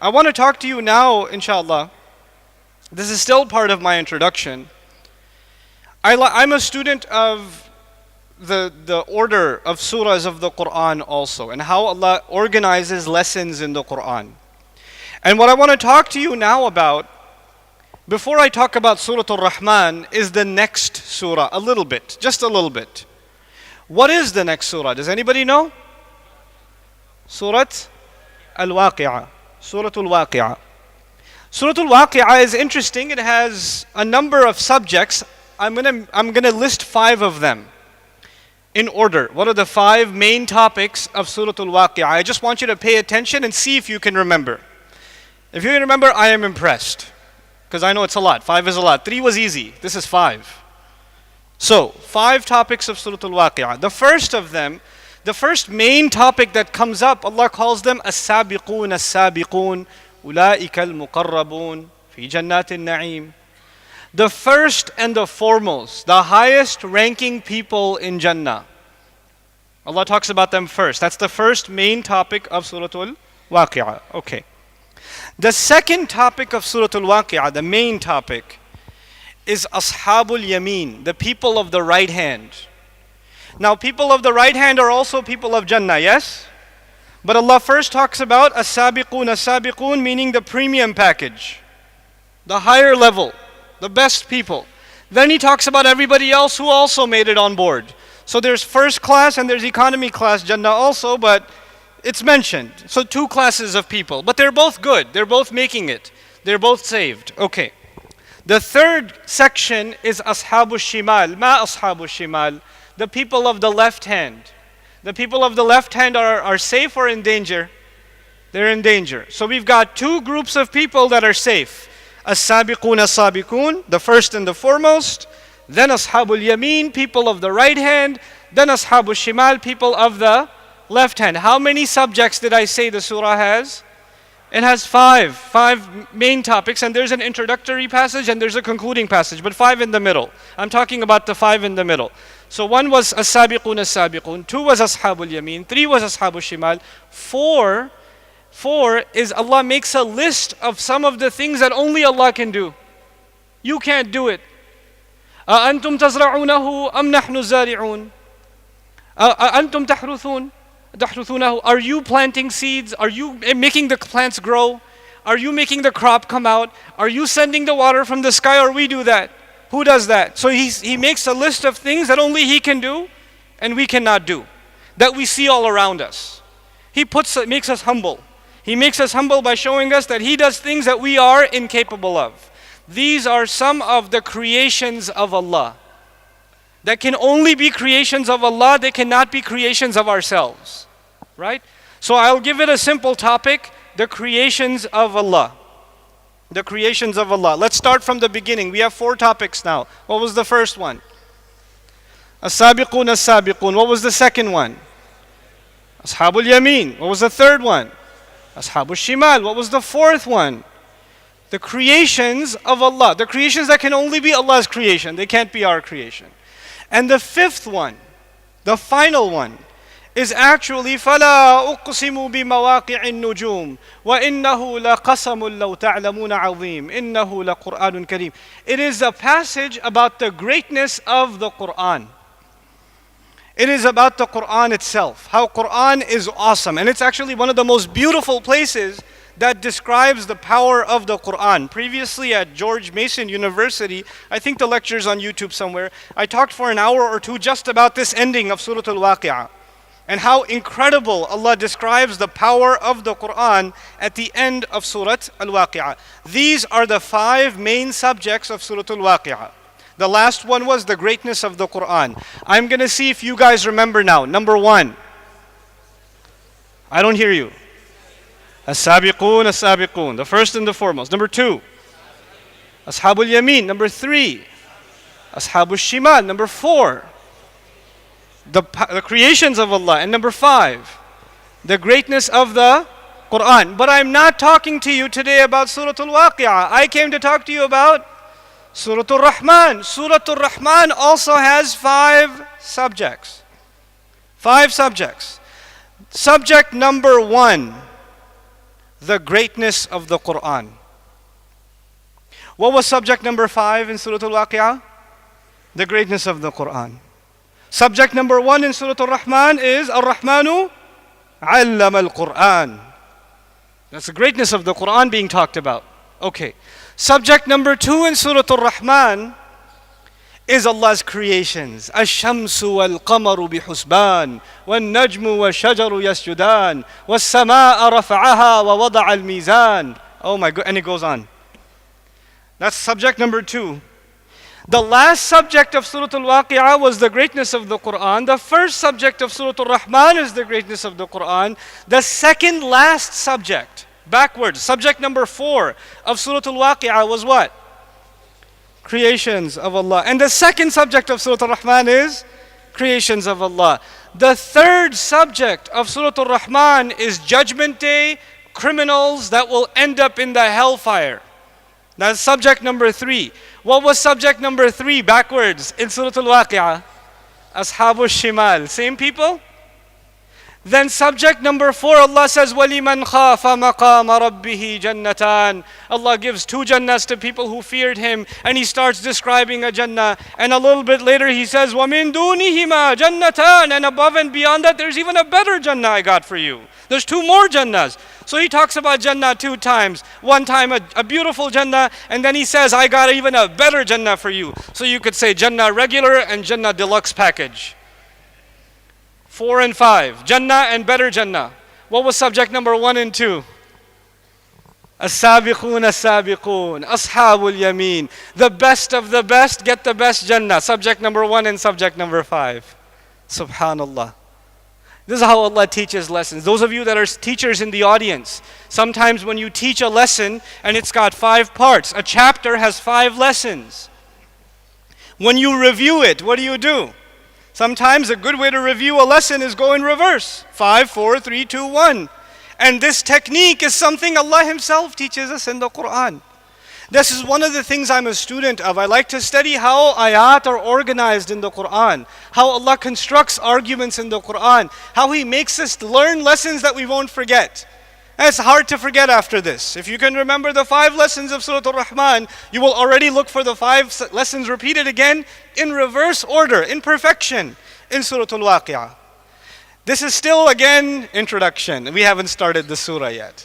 I want to talk to you now, inshallah. This is still part of my introduction. I'm a student of the order of surahs of the Quran also, and how Allah organizes lessons in the Quran. And what I want to talk to you now about, before I talk about Surah Ar-Rahman, is the next surah, a little bit, just a little bit. What is the next surah? Does anybody know? Surah Al-Waqi'a. Surah Al-Waqi'a. Surah Al-Waqi'a is interesting. It has a number of subjects. I'm gonna list 5 of them in order. What are the 5 main topics of Surah Al-Waqi'a? I just want you to pay attention and see if you can remember. If you can remember, I am impressed. Because I know it's a lot. 5 is a lot. 3 was easy. This is 5. So, 5 topics of Surah Al-Waqi'a. The first of them, the first main topic that comes up, Allah calls them As-Sabiqun, As-Sabiqun, Ula'ika Al-Muqarrabun, Fi Jannatin Na'im. The first and the foremost, the highest ranking people in Jannah. Allah talks about them first. That's the first main topic of Surah Al-Waqi'a. Okay. The second topic of Surah Al-Waqi'a, the main topic, is Ashabul Yameen, the people of the right hand. Now, people of the right hand are also people of Jannah, yes? But Allah first talks about As-Sabiqun, As-Sabiqun, meaning the premium package, the higher level, the best people. Then He talks about everybody else who also made it on board. So there's first class and there's economy class Jannah also, but it's mentioned. So 2 classes of people. But they're both good. They're both making it. They're both saved. Okay. The third section is Ashabul Shimal. Ma Ashabul Shimal. The people of the left hand. The people of the left hand are safe or in danger? They're in danger. So we've got 2 groups of people that are safe. As-Sabiqun, As-Sabiqun, the first and the foremost. Then Ashabul Yameen, people of the right hand. Then Ashabul Shimal, people of the left hand. How many subjects did I say the surah has? It has 5 main topics, and there's an introductory passage and there's a concluding passage, but 5 in the middle. I'm talking about the 5 in the middle. So 1 was As-Sabiqun, As-Sabiqun, 2 was Ashabul Yameen, 3 was Ashabul Shimal, 4 is Allah makes a list of some of the things that only Allah can do. You can't do it. أَأَنْتُمْ تَزْرَعُونَهُ أَمْ نَحْنُ الزَّارِعُونَ أَأَنْتُمْ تَحْرُثُونَهُ. Are you planting seeds? Are you making the plants grow? Are you making the crop come out? Are you sending the water from the sky, or we do that? Who does that? So he makes a list of things that only He can do and we cannot do, that we see all around us. He makes us humble. He makes us humble by showing us that He does things that we are incapable of. These are some of the creations of Allah that can only be creations of Allah. They cannot be creations of ourselves. Right? So I'll give it a simple topic: the creations of Allah. The creations of Allah. Let's start from the beginning. We have 4 topics now. What was the first one? As-Sabiqun, As-Sabiqun. What was the second one? Ashabul Yameen. What was the third one? Ashabul Shimal. What was the fourth one? The creations of Allah. The creations that can only be Allah's creation. They can't be our creation. And the 5th one, the final one, is actually فَلَا أُقْسِمُ بِمَوَاقِعِ النُّجُومِ وَإِنَّهُ لَقَسَمٌ لَوْ تَعْلَمُونَ عَظِيمٌ إِنَّهُ لَقُرْآنٌ كَرِيمٌ. It is a passage about the greatness of the Qur'an. It is about the Qur'an itself, how Qur'an is awesome. And it's actually one of the most beautiful places that describes the power of the Qur'an. Previously at George Mason University, I think the lecture's on YouTube somewhere, I talked for an hour or 2 just about this ending of Surah Al-Waqi'ah, and how incredible Allah describes the power of the Qur'an at the end of Surah Al-Waqi'ah. These are the 5 main subjects of Surah Al-Waqi'ah. The last one was the greatness of the Qur'an. I'm going to see if you guys remember now. Number 1. I don't hear you. As-Sabiqun, As-Sabiqun. The first and the foremost. Number 2. Ashabul Yameen. Number 3. Ashabul Shimal. Number 4. The creations of Allah. And number 5. The greatness of the Qur'an. But I'm not talking to you today about Surah Al-Waqi'ah. I came to talk to you about Surah Ar-Rahman. Surah Ar-Rahman also has 5 subjects. 5 subjects. Subject number 1. the greatness of the Quran. What was subject number 5 in Surah Al-Waqi'ah? The greatness of the Quran. Subject number 1 in Surah Ar-Rahman is Ar-Rahmanu Allama al-Quran. That's the greatness of the Quran being talked about. Okay. Subject number 2 in Surah Ar-Rahman is Allah's creations. Ash-shamsu wal-qamaru bihusban, wal-najmu wal-shajaru yasjudan, was-sama'a rafa'aha wa wada'a al-mizan. Oh my God, and it goes on. That's subject number 2. The last subject of Surah Al-Waqi'ah was the greatness of the Quran. The first subject of Surah Ar-Rahman is the greatness of the Quran. The second last subject, backwards, subject number 4 of Surah Al-Waqi'ah was what? Creations of Allah. And the second subject of Surah Ar-Rahman is creations of Allah. The third subject of Surah Ar-Rahman is Judgment Day, criminals that will end up in the hellfire. That's subject number 3. What was subject number 3 backwards in Surah Al-Waqi'ah? Ashabu Shimal. Same people? Then subject number 4, Allah says, وَلِمَنْ خَافَ مَقَامَ رَبِّهِ جَنَّتَانِ. Allah gives 2 jannahs to people who feared Him, and He starts describing a jannah. And a little bit later He says, وَمِن دُونِهِمَا جَنَّتَانِ. And above and beyond that, there's even a better jannah I got for you. There's 2 more jannahs. So He talks about jannah 2 times. One time a beautiful jannah, and then He says, I got even a better jannah for you. So you could say jannah regular and jannah deluxe package. 4 and 5, Jannah and better Jannah. What was subject number 1 and 2? As-sabiqun, as-sabiqun, ashabul yameen. The best of the best get the best Jannah. Subject number 1 and subject number 5. Subhanallah. This is how Allah teaches lessons. Those of you that are teachers in the audience, sometimes when you teach a lesson and it's got 5 parts, a chapter has 5 lessons. When you review it, what do? Sometimes a good way to review a lesson is go in reverse. 5, 4, 3, 2, 1. And this technique is something Allah Himself teaches us in the Quran. This is one of the things I'm a student of. I like to study how ayat are organized in the Quran, how Allah constructs arguments in the Quran, how He makes us learn lessons that we won't forget. And it's hard to forget after this. If you can remember the 5 lessons of Surah Ar-Rahman, you will already look for the 5 lessons repeated again in reverse order, in perfection, in Surah Al-Waqi'ah. This is still, again, introduction. We haven't started the surah yet.